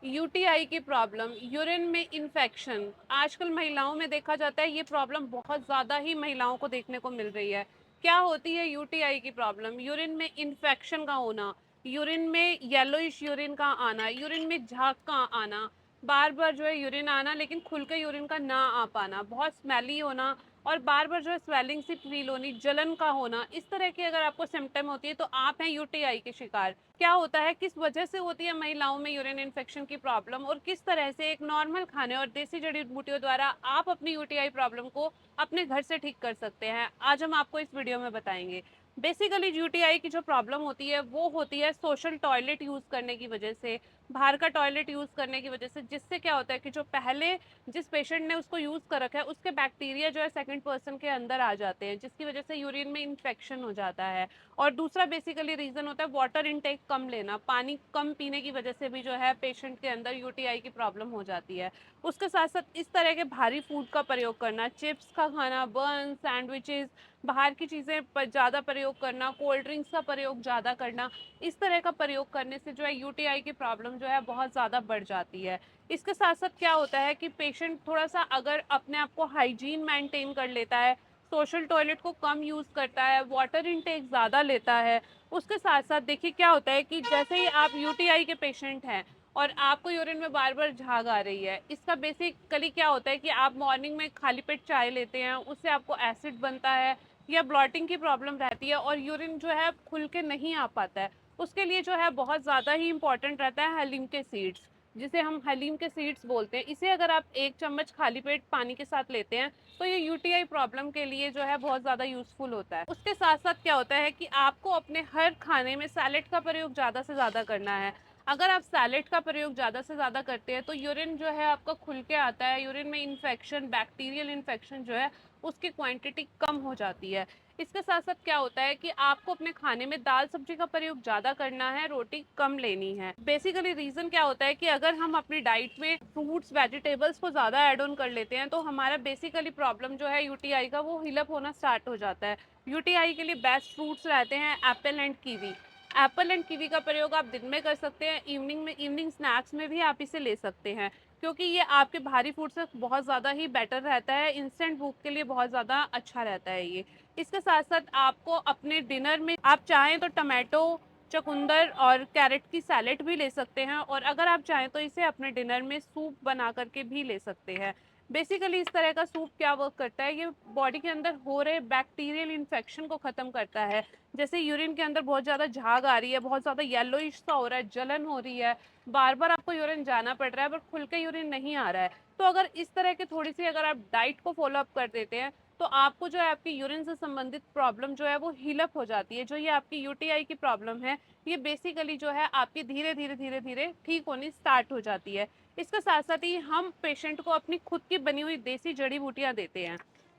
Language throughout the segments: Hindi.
यूटीआई की प्रॉब्लम, यूरिन में इन्फेक्शन, आजकल महिलाओं में देखा जाता है ये प्रॉब्लम बहुत ज़्यादा ही महिलाओं को देखने को मिल रही है। क्या होती है यूटीआई की प्रॉब्लम? यूरिन में इन्फेक्शन का होना, यूरिन में येलोइश यूरिन का आना, यूरिन में झाग का आना, बार बार जो है यूरिन आना लेकिन खुल के यूरिन का ना आ पाना, बहुत स्मेली होना और बार बार जो है स्वेलिंग सी फील होनी, जलन का होना, इस तरह की अगर आपको सिम्टम होती है तो आप हैं यूटीआई के शिकार। क्या होता है, किस वजह से होती है महिलाओं में यूरिन इन्फेक्शन की प्रॉब्लम और किस तरह से एक नॉर्मल खाने और देसी जड़ी बूटियों द्वारा आप अपनी यूटीआई प्रॉब्लम को अपने घर से ठीक कर सकते हैं, आज हम आपको इस वीडियो में बताएंगे। बेसिकली यूटीआई की जो प्रॉब्लम होती है वो होती है सोशल टॉयलेट यूज करने की वजह से, बाहर का टॉयलेट यूज करने की वजह से, जिससे क्या होता है कि जो पहले जिस पेशेंट ने उसको यूज कर रखा है उसके बैक्टीरिया जो है सेकंड पर्सन के अंदर आ जाते हैं, जिसकी वजह से यूरिन में इन्फेक्शन हो जाता है। और दूसरा बेसिकली रीजन होता है वाटर इनटेक कम लेना, पानी कम पीने की वजह से भी जो है पेशेंट के अंदर यूटीआई की प्रॉब्लम हो जाती है। उसके साथ साथ इस तरह के भारी फूड का प्रयोग करना, चिप्स का खाना, बर्न, सैंडविचेस, बाहर की चीज़ें ज़्यादा प्रयोग करना, कोल्ड ड्रिंक्स का प्रयोग ज़्यादा करना, इस तरह का प्रयोग करने से जो है यूटीआई की प्रॉब्लम जो है बहुत ज़्यादा बढ़ जाती है। इसके साथ साथ क्या होता है कि पेशेंट थोड़ा सा अगर अपने आप को हाइजीन मेंटेन कर लेता है, सोशल टॉयलेट को कम यूज़ करता है, वाटर इनटेक ज़्यादा लेता है, उसके साथ साथ देखिए क्या होता है कि जैसे ही आप यूटीआई के पेशेंट हैं और आपको यूरिन में बार बार झाग आ रही है, इसका बेसिकली क्या होता है कि आप मॉर्निंग में खाली पेट चाय लेते हैं, उससे आपको एसिड बनता है या ब्लॉटिंग की प्रॉब्लम रहती है और यूरिन जो है खुल के नहीं आ पाता है। उसके लिए जो है बहुत ज़्यादा ही इंपॉर्टेंट रहता है हलीम के सीड्स, जिसे हम हलीम के सीड्स बोलते हैं। इसे अगर आप 1 चम्मच खाली पेट पानी के साथ लेते हैं तो ये यूटीआई प्रॉब्लम के लिए जो है बहुत ज़्यादा यूज़फुल होता है। उसके साथ साथ क्या होता है कि आपको अपने हर खाने में सैलेड का प्रयोग ज़्यादा से ज़्यादा करना है। अगर आप सैलेड का प्रयोग ज़्यादा से ज़्यादा करते हैं तो यूरिन जो है आपका खुल के आता है, यूरिन में इन्फेक्शन, बैक्टीरियल इन्फेक्शन जो है उसकी क्वांटिटी कम हो जाती है। इसके साथ साथ क्या होता है कि आपको अपने खाने में दाल सब्जी का प्रयोग ज़्यादा करना है, रोटी कम लेनी है। बेसिकली रीज़न क्या होता है कि अगर हम अपनी डाइट में फ्रूट्स, वेजिटेबल्स को ज़्यादा ऐड ऑन कर लेते हैं तो हमारा बेसिकली प्रॉब्लम जो है यूटीआई का वो हील होना स्टार्ट हो जाता है। यूटीआई के लिए बेस्ट फ्रूट्स रहते हैं Apple and kiwi. Apple and kiwi का प्रयोग आप दिन में कर सकते हैं, इवनिंग स्नैक्स में भी आप इसे ले सकते हैं, क्योंकि ये आपके भारी फूड से बहुत ज़्यादा ही बेटर रहता है, इंस्टेंट भूख के लिए बहुत ज़्यादा अच्छा रहता है ये। इसके साथ साथ आपको अपने डिनर में आप चाहें तो टमाटो, चुकंदर और कैरेट की सैलेड भी ले सकते हैं और अगर आप चाहें तो इसे अपने डिनर में सूप बना करके भी ले सकते हैं। बेसिकली इस तरह का सूप क्या वर्क करता है, ये बॉडी के अंदर हो रहे बैक्टीरियल इन्फेक्शन को ख़त्म करता है। जैसे यूरिन के अंदर बहुत ज़्यादा झाग आ रही है, बहुत ज़्यादा येलोइश सा हो रहा है, जलन हो रही है, बार बार आपको यूरिन जाना पड़ रहा है पर खुल के यूरिन नहीं आ रहा है, तो अगर इस तरह के थोड़ी सी अगर आप डाइट को फॉलो अप कर देते हैं तो आपको जो है आपकी यूरिन से संबंधित प्रॉब्लम जो है वो हील अप हो जाती है। जो ये आपकी यूटीआई की प्रॉब्लम है, ये बेसिकली जो है आपकी धीरे धीरे ठीक होनी स्टार्ट हो जाती है। इसके साथ साथ ही हम पेशेंट को अपनी खुद की बनी हुई देसी जड़ी बूटियां देते हैं,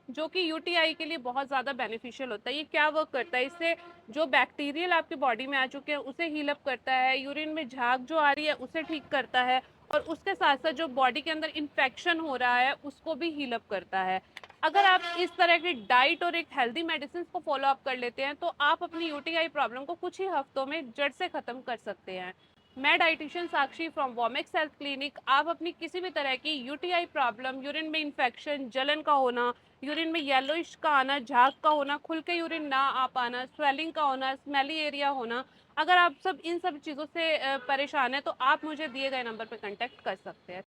जो कि यूटीआई के लिए बहुत ज़्यादा बेनिफिशियल होता है। ये क्या वर्क करता है, इससे जो बैक्टीरियल आपके बॉडी में आ चुके हैं उसे हील अप करता है, यूरिन में झाग जो आ रही है उसे ठीक करता है और उसके साथ साथ जो बॉडी के अंदर इन्फेक्शन हो रहा है उसको भी हील अप करता है। अगर आप इस तरह की डाइट और एक हेल्दी मेडिसिन को फॉलो अप कर लेते हैं तो आप अपनी यूटीआई प्रॉब्लम को कुछ ही हफ्तों में जड़ से ख़त्म कर सकते हैं। मैं dietitian Sakshi from Womex health clinic. आप अपनी किसी भी तरह की यूटीआई प्रॉब्लम, यूरिन में इन्फेक्शन, जलन का होना, यूरिन में येलोइश का आना, झाग का होना, खुल के यूरिन ना आ पाना, स्वेलिंग का होना, स्मेली एरिया होना, अगर आप सब इन सब चीज़ों से परेशान हैं तो आप मुझे दिए गए नंबर पर कांटेक्ट कर सकते हैं।